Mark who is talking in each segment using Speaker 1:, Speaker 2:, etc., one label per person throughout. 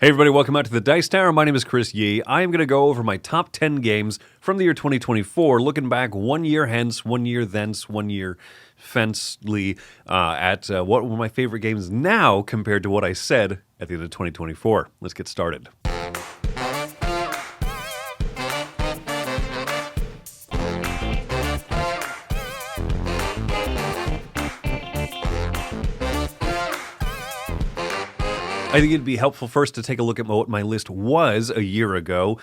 Speaker 1: Hey everybody, welcome out to the Dice Tower. My name is Chris Yee. I am going to go over my top 10 games from the year 2024, looking back 1 year hence, 1 year thence, 1 year fencely at what were my favorite games now compared to what I said at the end of 2024. Let's get started. I think it'd be helpful first to take a look at what my list was a year ago,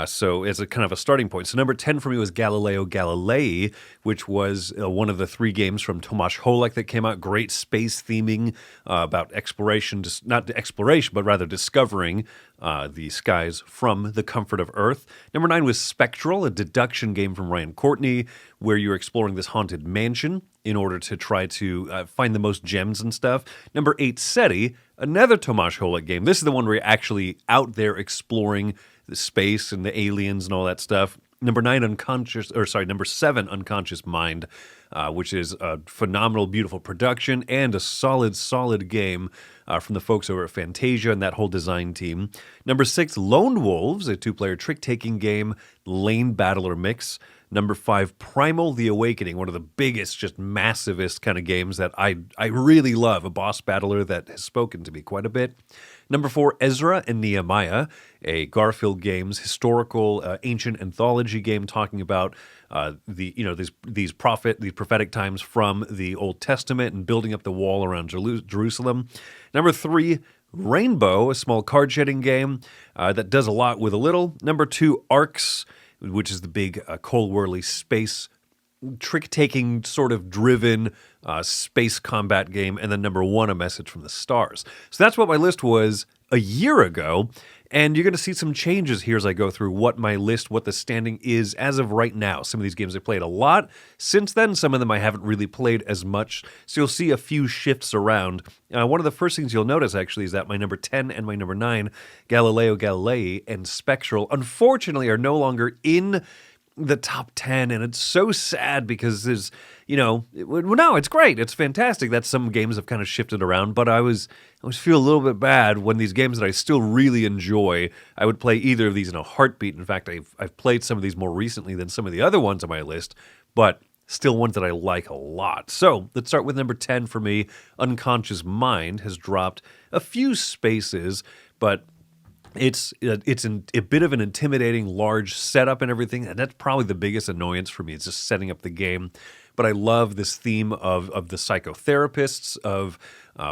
Speaker 1: so as a kind of a starting point. So number 10 for me was Galileo Galilei, which was one of the three games from Tomáš Holák that came out. Great space theming about exploration, not exploration, but rather discovering the skies from the comfort of Earth. Number 9 was Spectral, a deduction game from Ryan Courtney, where you're exploring this haunted mansion in order to try to find the most gems and stuff. Number 8, SETI, another Tomáš Holák game. This is the one where you're actually out there exploring the space and the aliens and all that stuff. Number 7, Unconscious Mind, which is a phenomenal, beautiful production and a solid game from the folks over at Fantasia and that whole design team. Number 6, Lone Wolves, a two-player trick-taking game, lane battler mix. Number 5, Primal, The Awakening, one of the biggest, just massivest kind of games that I really love, a boss battler that has spoken to me quite a bit. Number 4, Ezra and Nehemiah, a Garfield Games historical ancient anthology game talking about these prophetic times from the Old Testament and building up the wall around Jerusalem. Number 3, Rainbow, a small card shedding game that does a lot with a little. Number 2, Arcs, which is the big Cole Wehrle space trick-taking sort of driven space combat game. And then number 1, A Message from the Stars. So that's what my list was a year ago. And you're going to see some changes here as I go through what the standing is as of right now. Some of these games I played a lot. Since then, some of them I haven't really played as much. So you'll see a few shifts around. One of the first things you'll notice, actually, is that my number 10 and my number 9, Galileo Galilei and Spectral, unfortunately are no longer in the top 10, and it's so sad because there's, no, it's great. It's fantastic that some games have kind of shifted around, but I always feel a little bit bad when these games that I still really enjoy, I would play either of these in a heartbeat. In fact, I've played some of these more recently than some of the other ones on my list, but still ones that I like a lot. So let's start with number 10 for me. Unconscious Mind has dropped a few spaces, but it's a bit of an intimidating, large setup and everything, and that's probably the biggest annoyance for me. It's just setting up the game. But I love this theme of the psychotherapists, of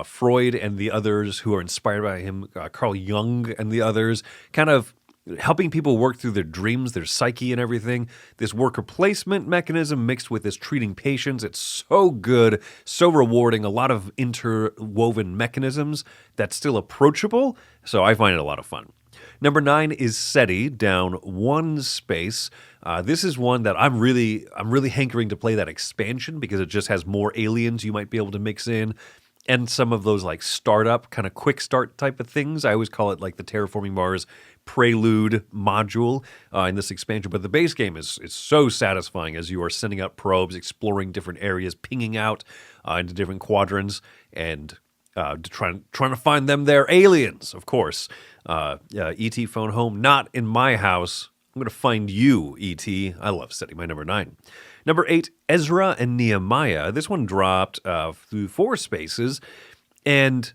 Speaker 1: Freud and the others who are inspired by him, Carl Jung and the others, kind of helping people work through their dreams, their psyche and everything. This worker placement mechanism mixed with this treating patients. It's so good, so rewarding, a lot of interwoven mechanisms that's still approachable. So I find it a lot of fun. Number 9 is SETI, down 1 space. This is one that I'm really hankering to play that expansion because it just has more aliens you might be able to mix in. And some of those like startup, kind of quick start type of things. I always call it like the Terraforming Mars Prelude module in this expansion. But the base game is so satisfying as you are sending out probes, exploring different areas, pinging out into different quadrants, and trying to find them. They're aliens, of course. E.T. Phone Home, not in my house. I'm going to find you, E.T. I love SETI, my number 9. Number 8, Ezra and Nehemiah. This one dropped through 4 spaces, and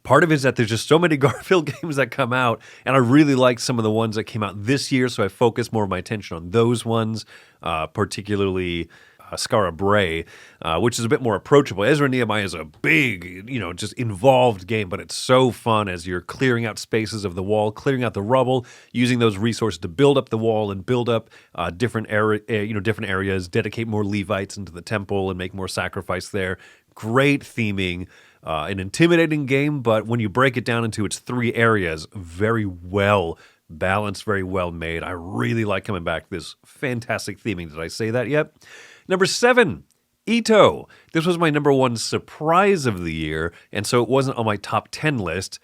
Speaker 1: part of it is that there's just so many Garfield games that come out, and I really like some of the ones that came out this year, so I focus more of my attention on those ones, particularly Skara Brae, which is a bit more approachable. Ezra and Nehemiah is a big, just involved game, but it's so fun as you're clearing out spaces of the wall, clearing out the rubble, using those resources to build up the wall and build up different areas, dedicate more Levites into the temple and make more sacrifice there. Great theming, an intimidating game, but when you break it down into its 3 areas, very well balanced, very well made. I really like coming back to this fantastic theming. Did I say that yet? Number 7, Ito. This was my number 1 surprise of the year, and so it wasn't on my top 10 list.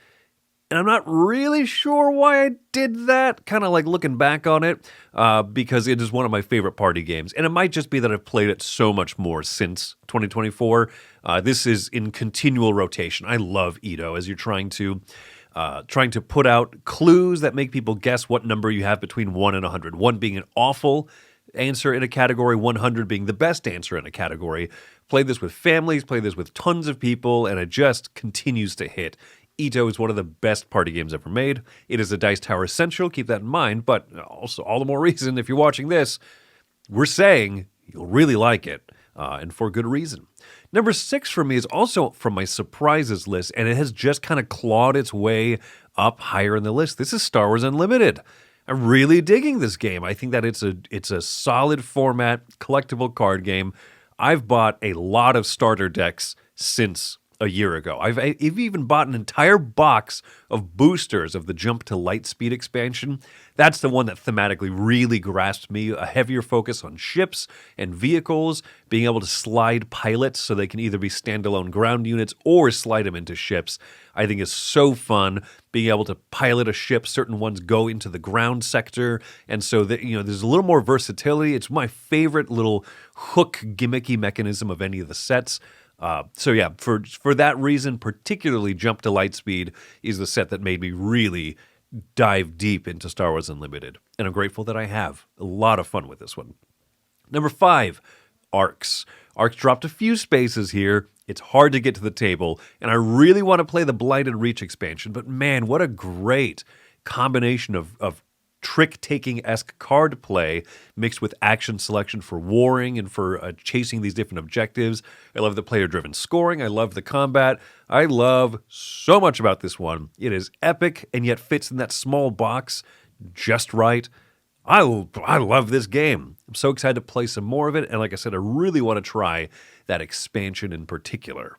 Speaker 1: And I'm not really sure why I did that, kind of like looking back on it, because it is one of my favorite party games. And it might just be that I've played it so much more since 2024. This is in continual rotation. I love Ito as you're trying to trying to put out clues that make people guess what number you have between 1 and 100. 1 being an awful answer in a category, 100 being the best answer in a category. Played this with families, played this with tons of people, and it just continues to hit. Ito is one of the best party games ever made. It is a Dice Tower essential, keep that in mind, but also all the more reason, if you're watching this, we're saying you'll really like it, and for good reason. Number 6 for me is also from my surprises list, and it has just kind of clawed its way up higher in the list. This is Star Wars Unlimited. I'm really digging this game. I think that it's a solid format, collectible card game. I've bought a lot of starter decks since a year ago. I've even bought an entire box of boosters of the Jump to Lightspeed expansion. That's the one that thematically really grasped me. A heavier focus on ships and vehicles, being able to slide pilots so they can either be standalone ground units or slide them into ships. I think is so fun being able to pilot a ship. Certain ones go into the ground sector, and so that there's a little more versatility. It's my favorite little hook gimmicky mechanism of any of the sets. So yeah, for that reason, particularly Jump to Lightspeed is the set that made me really dive deep into Star Wars Unlimited. And I'm grateful that I have a lot of fun with this one. Number 5, Arcs. Arcs dropped a few spaces here. It's hard to get to the table, and I really want to play the Blighted Reach expansion, but man, what a great combination of trick-taking-esque card play mixed with action selection for warring and for chasing these different objectives. I love the player-driven scoring. I love the combat. I love so much about this one. It is epic and yet fits in that small box just right. I love this game. I'm so excited to play some more of it, and like I said, I really want to try that expansion in particular.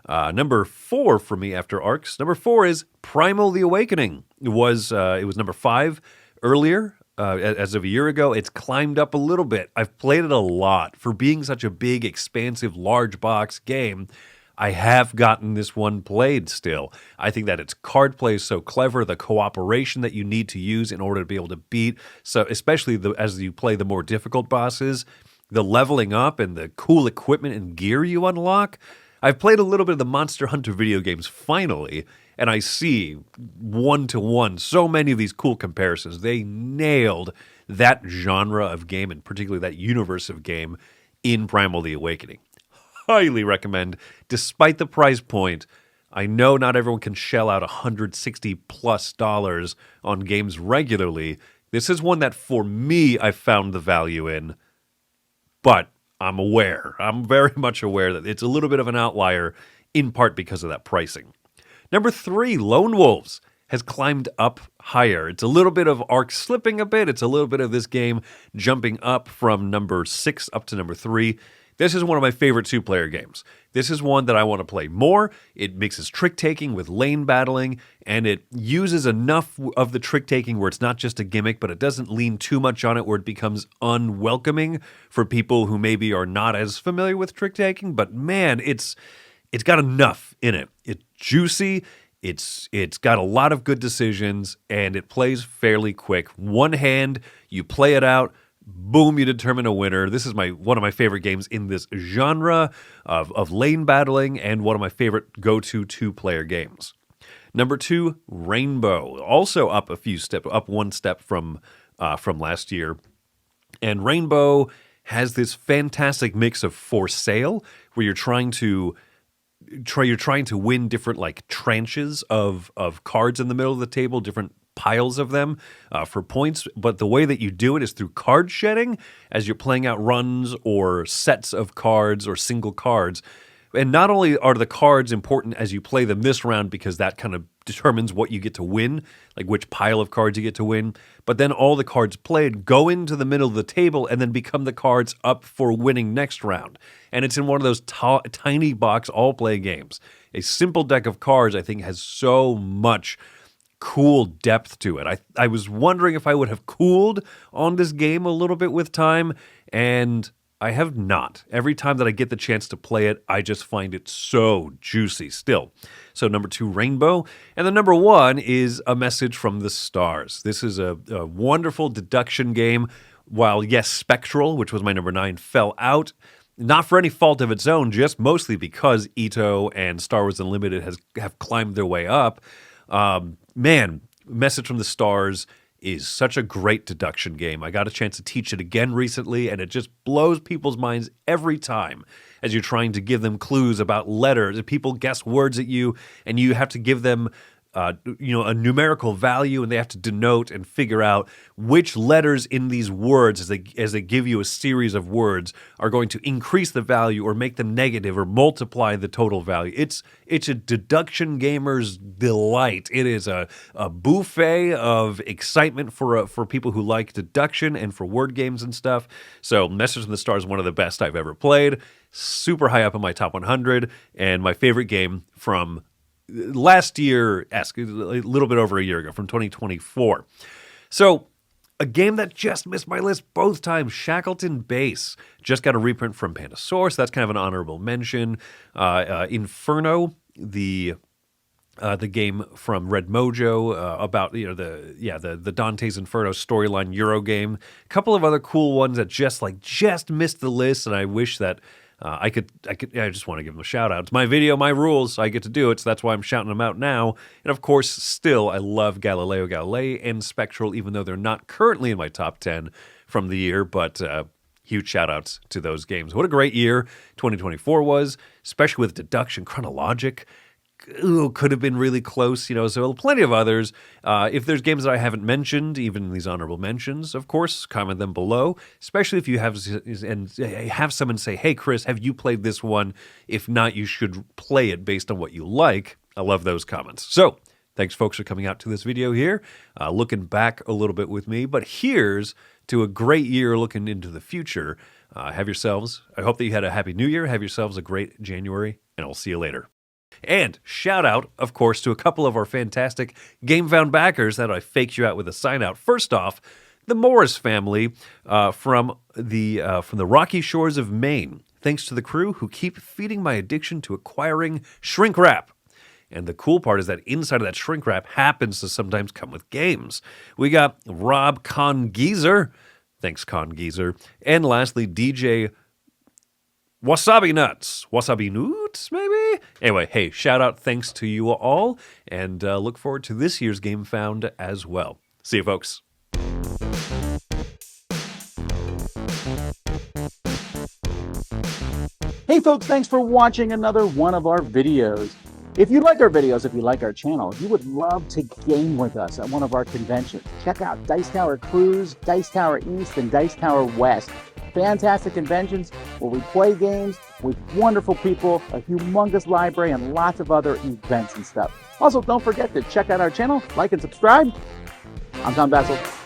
Speaker 1: Number 4 for me after Arcs. Number 4 is Primal: The Awakening. It was number 5 earlier, as of a year ago. It's climbed up a little bit. I've played it a lot. For being such a big, expansive, large box game, I have gotten this one played still. I think that its card play is so clever, the cooperation that you need to use in order to be able to beat, so especially as you play the more difficult bosses, the leveling up and the cool equipment and gear you unlock. I've played a little bit of the Monster Hunter video games finally, and I see one-to-one so many of these cool comparisons. They nailed that genre of game, and particularly that universe of game in Primal: The Awakening. Highly recommend, despite the price point. I know not everyone can shell out $160+ on games regularly. This is one that, for me, I've found the value in, but I'm aware. I'm very much aware that it's a little bit of an outlier, in part because of that pricing. Number 3, Lone Wolves has climbed up higher. It's a little bit of Arc slipping a bit. It's a little bit of this game jumping up from number 6 up to number 3. This is one of my favorite 2-player games. This is one that I want to play more. It mixes trick-taking with lane battling, and it uses enough of the trick-taking where it's not just a gimmick, but it doesn't lean too much on it where it becomes unwelcoming for people who maybe are not as familiar with trick-taking. But man, it's got enough in it. It's juicy. It's got a lot of good decisions, and it plays fairly quick. One hand, you play it out. Boom, you determine a winner. This is one of my favorite games in this genre of lane battling, and one of my favorite go-to 2-player games. Number 2, Rainbow, also up one step from last year. And Rainbow has this fantastic mix of for sale, where you're trying to win different like tranches of cards in the middle of the table, different piles of them for points, but the way that you do it is through card shedding as you're playing out runs or sets of cards or single cards. And not only are the cards important as you play them this round, because that kind of determines what you get to win, like which pile of cards you get to win, but then all the cards played go into the middle of the table and then become the cards up for winning next round. And it's in one of those tiny box all-play games. A simple deck of cards, I think, has so much cool depth to it. I was wondering if I would have cooled on this game a little bit with time, and I have not. Every time that I get the chance to play it, I just find it so juicy still. So number 2, Rainbow. And then number 1 is A Message from the Stars. This is a wonderful deduction game. While, yes, Spectral, which was my number 9, fell out, not for any fault of its own, just mostly because Ito and Star Wars Unlimited have climbed their way up. Man, Message from the Stars is such a great deduction game. I got a chance to teach it again recently, and it just blows people's minds every time as you're trying to give them clues about letters. People guess words at you, and you have to give them a numerical value, and they have to denote and figure out which letters in these words, as they give you a series of words, are going to increase the value or make them negative or multiply the total value. It's a deduction gamer's delight. It is a buffet of excitement for people who like deduction and for word games and stuff. So Message from the Stars is one of the best I've ever played. Super high up in my top 100, and my favorite game from last year, a little bit over a year ago, from 2024. So a game that just missed my list both times, Shackleton Base. Just got a reprint from Pandasaurus. That's kind of an honorable mention. Inferno, the game from Red Mojo, about the Dante's Inferno storyline Euro game. A couple of other cool ones that just missed the list, and I wish that I just want to give them a shout out. It's my video, my rules, so I get to do it, so that's why I'm shouting them out now. And of course, still, I love Galileo Galilei and Spectral, even though they're not currently in my top 10 from the year, but huge shout outs to those games. What a great year 2024 was, especially with deduction, chronologic. Could have been really close, so plenty of others. If there's games that I haven't mentioned, even these honorable mentions, of course, comment them below, especially if you have someone say, hey, Chris, have you played this one? If not, you should play it based on what you like. I love those comments. So thanks, folks, for coming out to this video here, looking back a little bit with me, but here's to a great year looking into the future. I hope that you had a happy new year. Have yourselves a great January, and I'll see you later. And shout out, of course, to a couple of our fantastic GameFound backers that I faked you out with a sign out. First off, the Morris family from the Rocky Shores of Maine. Thanks to the crew who keep feeding my addiction to acquiring shrink wrap. And the cool part is that inside of that shrink wrap happens to sometimes come with games. We got Rob Congeezer. Thanks, Congeezer. And lastly, DJ Wasabi Nuts. Wasabi Nuts, maybe? Anyway, hey, shout out, thanks to you all, and look forward to this year's Game Found as well. See you, folks.
Speaker 2: Hey, folks, thanks for watching another one of our videos. If you like our videos, if you like our channel, you would love to game with us at one of our conventions. Check out Dice Tower Cruise, Dice Tower East, and Dice Tower West. Fantastic conventions where we play games with wonderful people, a humongous library, and lots of other events and stuff. Also, don't forget to check out our channel, like and subscribe. I'm Tom Bassel.